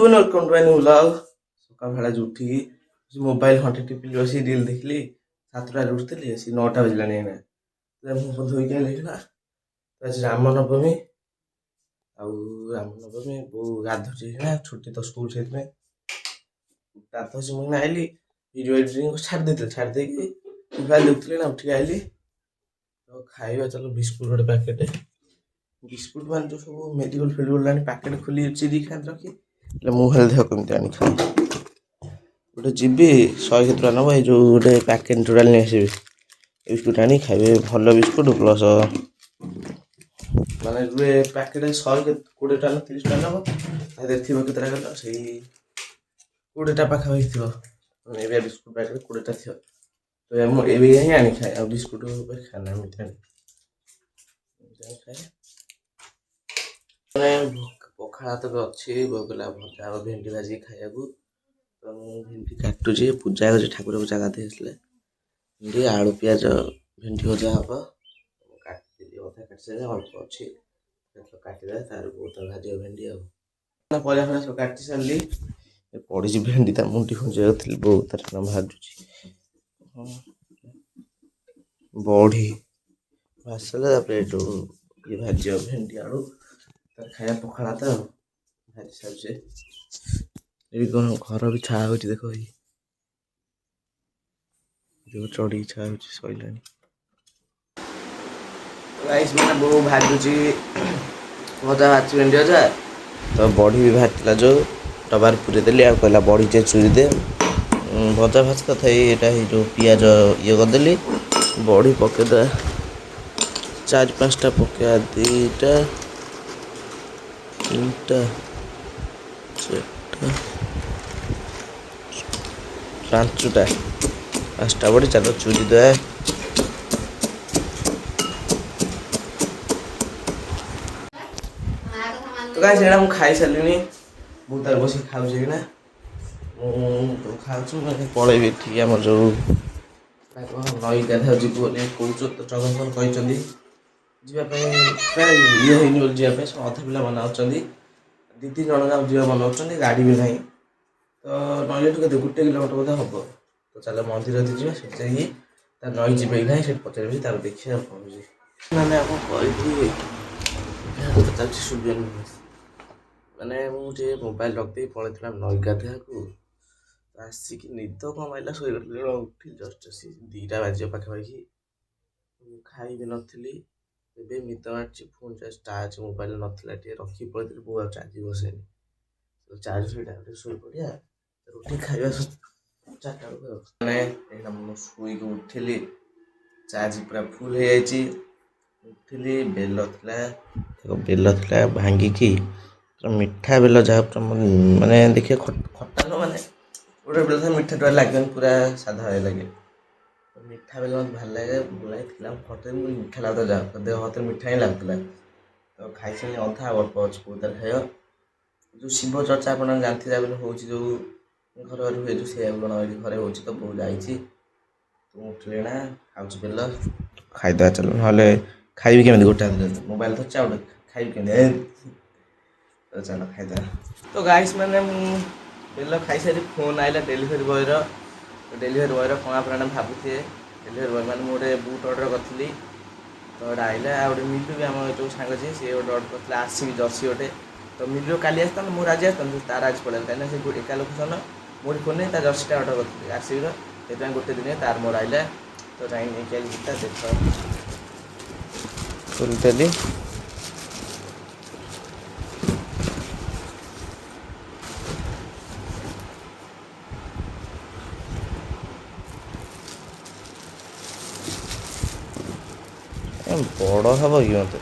Good welcome to new vlog. सकाल बेला उठिकी mobile घंटे टिपिली बस रील देखली 7टाରେ उठुଥିଲି आसी 9टा बजलानी एना मुख धोईକି आइली ना आज रामनवमी आउ रामनवमी बो गाधुची ना छुट्टी तो स्कूल से गाधुची मुझे आइली वीडियो एडिटिंग छाड़ देकी मोबाइल देखुଥିଲି ना उठिकी आइली तो खाइबा चलो बिस्कुट गोटे पैकेट बिस्कुट मान जो सब मेडिकल फिल्ड लानी पैकेट खोली चिरी खाद रखी मुझे देह कमी आनी खाई गोटे जीबी 100 टका नब ये जो गोटे पैकेट टोटाल नहीं आसबि बिस्कुट आनी खाइबे भल बिस्कुट प्लस माने रुए पैकेट 120 टका 30 टका नब थी केतटा गल से 20 टा पाखापाखि थी ए बिस्कुट पैकेट 20 टा थी तो ये ही आनी खाए आ बिस्कुट खाना मिठा खाए पखाड़ा तो अच्छी बोला भजा भेंडी भाजी खाया तो भेंडी काटुची पूजा कर ठाकुर पूजा गाधे भेंडी आलू पिज भेंडी भजा हम काटि अधा काट सारे अल्प अच्छी काटिदे तार बहुत भाज भेंडी परिया फड़ा सब काटि सारे पड़ी भेंडी तार मुंडी खुंजी बहुत तार भाजुची बड़ी भाजला ये भाज भेंडी आलू खाया पखाड़ा तो भाजी सारे ये कौन घर भी छा हो देखो जो चढ़ी छा हो सैला गाइस मैंने बो भाजुची भजा भाजी भेंडी भजा तो बड़ी भी भाजला जो डबार पूरे देली आ कहला बड़ी चे चुरी दे भजा भाज कथा ये जो पियाज ये करदेली बड़ी पकेदा 4-5टा पकेया 2टा 3टा 4टा 5टा बड़ी चलो चूरी दे तो गाइस एडा मु खाई सारलिनी बहुत तार बस खाऊ कि ना तो खाऊ मैं पलैबी ठीक आम जो नई गाधा जीव कौच तो चगन कही जावाई प्राय ये होनी जावाई अधा पिला मना 2-3 जन झील बनाऊँ गाड़ी भी ना तो नई के 1 किलोमीटर बोधे हम तो चलो मंदिर जी से नई जी ना से पचारि तार देखिए कौन मैंने आपको कही चलती सुबियन मैंने मुझे मोबाइल रखदे पलैला नई गाधा को आसिक निद कम आइला शो उठी जस्ट 2टा बाजी पाखापाखि खाई भी नी ଏବେ ନିଦ ମାରୁଛି ଫୋନ୍ ଚାର୍ଜ ମୋବାଇଲ ନଥିଲା ଟିକେ ରଖି ପଳେଇଥିଲି ବୋଉ ଆଉ ଚାର୍ଜ ବସେନି ତ ଚାର୍ଜ ସେଇଟା ଶୋଇପଡ଼ିଆ ରୁଟି ଖାଇବା 4ଟା ବେଳକୁ ମାନେ ଏଇଟା ମୁଁ ଶୋଇକି ଉଠିଲି ଚାର୍ଜ ପୁରା ଫୁଲ୍ ହେଇଯାଇଛି ଉଠିଲି ବେଲ ଥିଲା ଭାଙ୍ଗିକି ମିଠା ବେଲ ଯାହା ପୁରା ମାନେ ଦେଖିବା ଖଟା ନ ମାନେ ଗୋଟେ ବେଲ ଥାଏ ମିଠା ଟୋକା ଲାଗେନି ପୁରା ସାଧା ଭଳିଆ ଲାଗେ मिठा बेल मत भल लगे बुलाई फटे मिठा लगता जा देह हाथ मिठा ही लगता तो खाई सारे अधा अल्प अच्छे बहुत खाइ जो शिव चर्चा आप जानते हो जो घर घर हुए जो से घरे हो तो बहुत जाइए तो उठले ना खाऊँ बेल खाईदे चलो ना खाइबी केमी गोटे मोबाइल धरचे आ खाइबी केमी तो चलो खाईदे तो गाइस मैंने बेल खाई सारी फोन आइला डेलीवरी बॉयर कणा प्राण भावुए डेलीवरी बॉय मैंने गोटे बुट अर्डर करी तो गोटे आइला आ गए मिलू भी आम जो सांग जी सी गोटे अर्डर करते आसिक जर्सी गोटे तो मिलू काली आसता मुझे आज आसता तार आज पड़े कहीं से एका लोकेशन मोरी फोन नहीं जर्सीटा अर्डर करी आसिक से गोटे दिन तार मोर आइला तो जाइन नहीं देख खोलते बड़ हम कि मत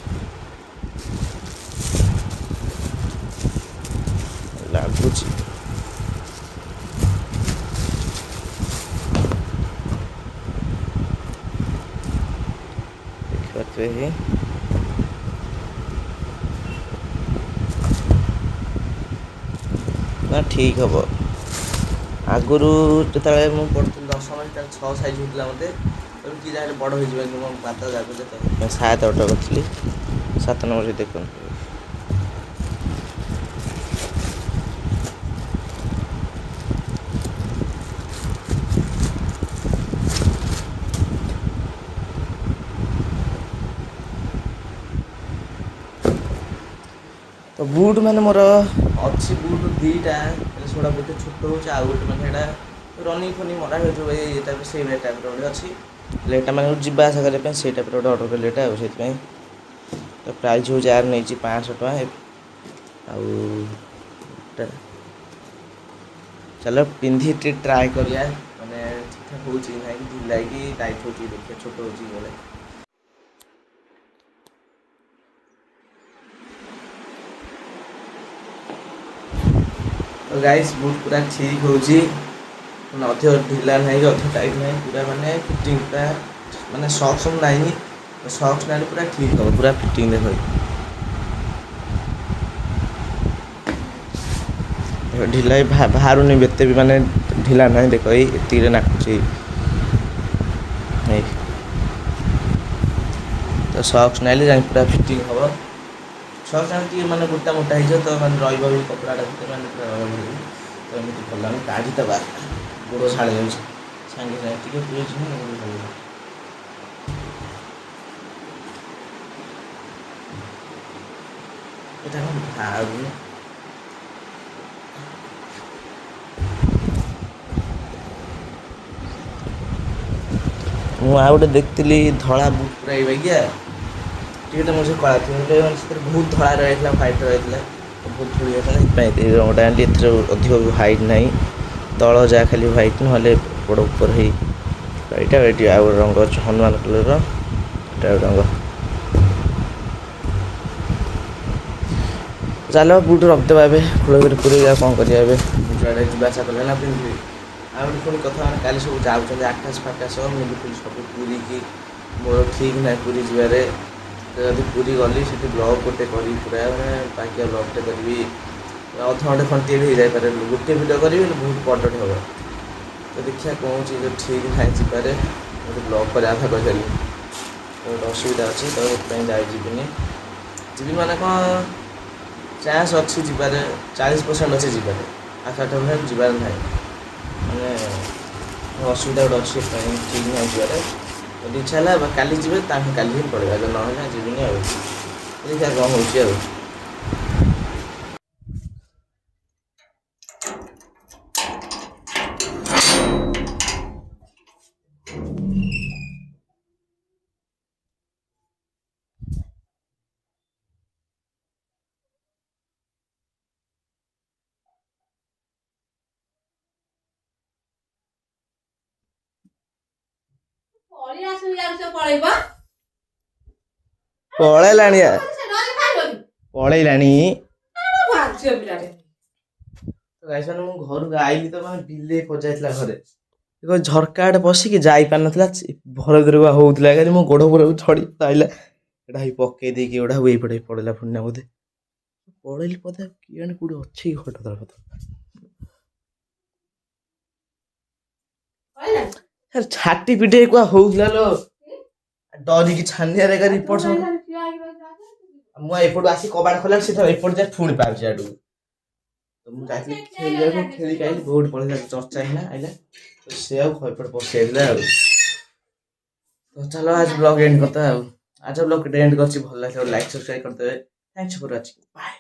लगुच देखिए ना ठीक हम आगुरी जो पढ़ी 10 6 साइज होता मत कि जहाँ बड़ हो पात जागुचे 7 अर्डर करी 7 नंबर देखो ବୁଟ୍ ମାନେ ମୋର ଅଛି ବୁଟ୍ ଦୁଇଟା, ସେଗୁଡ଼ା ଗୋଟେ ଛୋଟ ହେଉଛି, ଆଉ ଗୋଟେ ମାନେ ସେଇଟା ରନିଂ ଫନିଂ ମରା ହେଉଥିବ ଏଇଟା ସେଇ ଟାଇପ୍ର ଗୋଟେ ଅଛି। ହେଲେ ଏଇଟା ମାନେ ଯିବା ଆସିବା କରିବା ପାଇଁ ସେଇ ଟାଇପ୍ର ଗୋଟେ ଅର୍ଡ଼ର କଲି ଏଇଟା, ଆଉ ସେଥିପାଇଁ ତ ପ୍ରାଇସ୍ ହେଉଛି ଆର ନେଇଛି 500 ଟଙ୍କା। ଆଉ ଚାଲ ପିନ୍ଧି ଟିକେ ଟ୍ରାଏ କରିବା ମାନେ ଠିକ୍ଠାକ୍ ହେଉଛି କି ନାହିଁ, ଢିଲା ହେଇକି ଟାଇଟ୍ ହେଉଛି ଦେଖିବା, ଛୋଟ ହେଉଛି କି ଗଲେ। ତ ଗାଇସ୍ ବୁଟ୍ ପୁରା ଠିକ୍ ହେଉଛି, ମାନେ ଅଧିକ ଢିଲା ନାହିଁ କି ଅଧିକ ଟାଇଟ୍ ନାହିଁ, ପୁରା ମାନେ ଫିଟିଂ ପୁରା ମାନେ ସକ୍ସ ନାହିଁ, ସକ୍ସ ନାହିଁ ପୁରା ଠିକ୍ ହେବ, ପୁରା ଫିଟିଂ ଦେଖ ଢିଲା ବାହାରୁନି ଏତେ ବି, ମାନେ ଢିଲା ନାହିଁ ଦେଖ ଏଇ ଏତିକିରେ ନାଖୁଛି ଏଇ। ତ ସକ୍ସ ନାଇଲେ ଯାଇ ପୁରା ଫିଟିଂ ହେବ। ସକ୍ସ ଆଣି ଟିକେ ମାନେ ମୋଟା ମୋଟା ହେଇଯିବ ତ ମାନେ ରହିବ ବି କପଡ଼ାଟା ଭିତରେ, ମାନେ ପୁରା ରହିବ ଭଲ। ତ ଏମିତି କଲା ଆମେ କାଢ଼ିଦେବା, ଗୋଡ଼ ଝାଳି ଯାଉଛି ସାଙ୍ଗେ ସାଙ୍ଗେ ଟିକେ ପୁରେଇଛି ନା ଭଲ। ଏଇଟା କ'ଣ ବାହାରୁନି। ମୁଁ ଆଉ ଗୋଟେ ଦେଖିଥିଲି ଧଳା ବୁଟ୍ ପୁରା ଏଇ ବାଗିଆ, ଟିକେ ତ ମଝିରେ କଳା ଥିବ, ସେଥିରେ ବହୁତ ଧଳା ରହିଥିଲା, ହ୍ୱାଇଟ୍ ରହିଥିଲା, ବହୁତ ଧୂଳି ହେଇଥିଲା, ସେଥିପାଇଁ ଏଇ ରଙ୍ଗଟା ଆଣିଲି। ଏଥିରେ ଅଧିକ ହ୍ୱାଇଟ୍ ନାହିଁ, ତଳ ଯାହା ଖାଲି ହ୍ୱାଇଟ୍, ନହେଲେ ବଡ଼ ଉପରେ ହେଇ ଏଇଟା। ଏଇଠି ଆଉ ଗୋଟେ ରଙ୍ଗ ଅଛି ହନୁମାନ କଲର୍ର, ଏଇଟା ଗୋଟେ ରଙ୍ଗ। ଚାଲ ବୁଟ୍ ରଖିଦେବା ଏବେ, ଖୋଳରେ ପୁରେଇ ଆଉ କ'ଣ କରିବା ଏବେ, ଯୁଆଡ଼େ ଯିବା ଆସିବା କଲେ ନା ପିନ୍ଧିବି। ଆଉ ଗୋଟେ ପୁଣି କଥା, ମାନେ କାଲି ସବୁ ଯାଉଛନ୍ତି ଆକାଶ ଫାକାଶ, ମୁଁ ଦେଖୁଛି ସବୁ ପୁରୀକି, ମୋର ଠିକ୍ ନାହିଁ ପୁରୀ ଯିବାରେ। ଯଦି ପୁରୀ ଗଲି ସେଠି ବ୍ଲଗ୍ ଗୋଟେ କରିବି, ପୁରା ମାନେ ପାଇକିଆ ବ୍ଲଗ୍ଟେ କରିବି, ଅଧଘଣ୍ଟେ ଖଣ୍ଡେ ବି ହେଇଯାଇପାରେ, ଗୋଟେ ଭିଡ଼ିଓ କରିବି ହେଲେ ବହୁତ ବଡ଼ଟେ ହେବ। ତ ଦେଖିବା କ'ଣ ହେଉଛି, ଯଦି ଠିକ୍ ନାହିଁ ଯିବାରେ ଗୋଟେ ବ୍ଲଗ୍ କରିବା କଥା କହିପାରିବି। ଗୋଟେ ଅସୁବିଧା ଅଛି ତ ସେଥିପାଇଁ ଯିବିନି। ଯିବି ମାନେ କ'ଣ ଚାନ୍ସ ଅଛି ଯିବାରେ, 40% ଅଛି ଯିବାରେ, 60% ଯିବାର ନାହିଁ, ମାନେ ଅସୁବିଧା ଗୋଟେ ଅଛି, ସେଥିପାଇଁ ଠିକ୍ ନାହିଁ ଯିବାରେ। ଯଦି ଇଚ୍ଛା ହେଲା କାଲି ଯିବେ, ତାହେଲେ କାଲି ହିଁ ପଳେଇବା, ଯଦି ନହେଲେ ଯିବିନି ଆଉ, ଦେଖିବା କ'ଣ ହେଉଛି ଆଉ। ପଳେଇଲାଣି, ପଳେଇଲାଣି। ମୁଁ ଘରକୁ ଆଇଲି ତ ମାନେ ବିଲେଇ ପଶିଯାଇଥିଲା ଘରେ, ଝରକା ଆଡ଼େ ପଶିକି ଯାଇପାରିନଥିଲା, ଘର ଭିତରକୁ ହଉଥିଲା, କାଲି ମୋ ଗୋଡ଼ ଫୋଡ଼ ଛଡ଼ି ଆଇଲା, ଏଇଟା ହେଇ ପକେଇ ଦେଇକି ଏଗୁଡ଼ା ଏଇପଟେ ପଳେଇଲା ପୁଣି ନା ବୋଧେ, ପଳେଇଲି ବୋଧେ, କିଏ କୋଉଠି ଅଛି ଘଟ ତଳ କଥା। ଛାଟି ପିଟି କୁଆ ହଉଥିଲା ଲୋ, ଡରିକି ଛାନିଆରେ ରିପୋର୍ଟ ମୁଁ ଏପଟୁ ଆସି କବାଟ ଖୋଲା, ସେ ଏପଟ ଯାଏ ପୁଣି ପାଉଛି ଆଡ଼କୁ। ତ ମୁଁ ଯାଇଥିଲି ଖେଳିବାକୁ, ଖେଳିକି ଆଇଲି, ବହୁତ ପଳେଇଲା ଚର୍ଚ୍ଚା ହେଇନା ଆଇଲା, ସେ ଆଉ ଏପଟେ ପଶି ଯାଇଥିଲା ଆଉ। ତ ଚାଲ ଆଜି ବ୍ଲଗ୍ ଏଣ୍ଡ କରିଦେବା ଆଉ। ଆଜି ବ୍ଲଗ୍ ଏଣ୍ଡ କରିଛି, ଭଲ ଲାଗିଲା ଲାଇକ୍ ସବସ୍କ୍ରାଇବ୍ କରିଦେବେ। Thanks for watching, bye.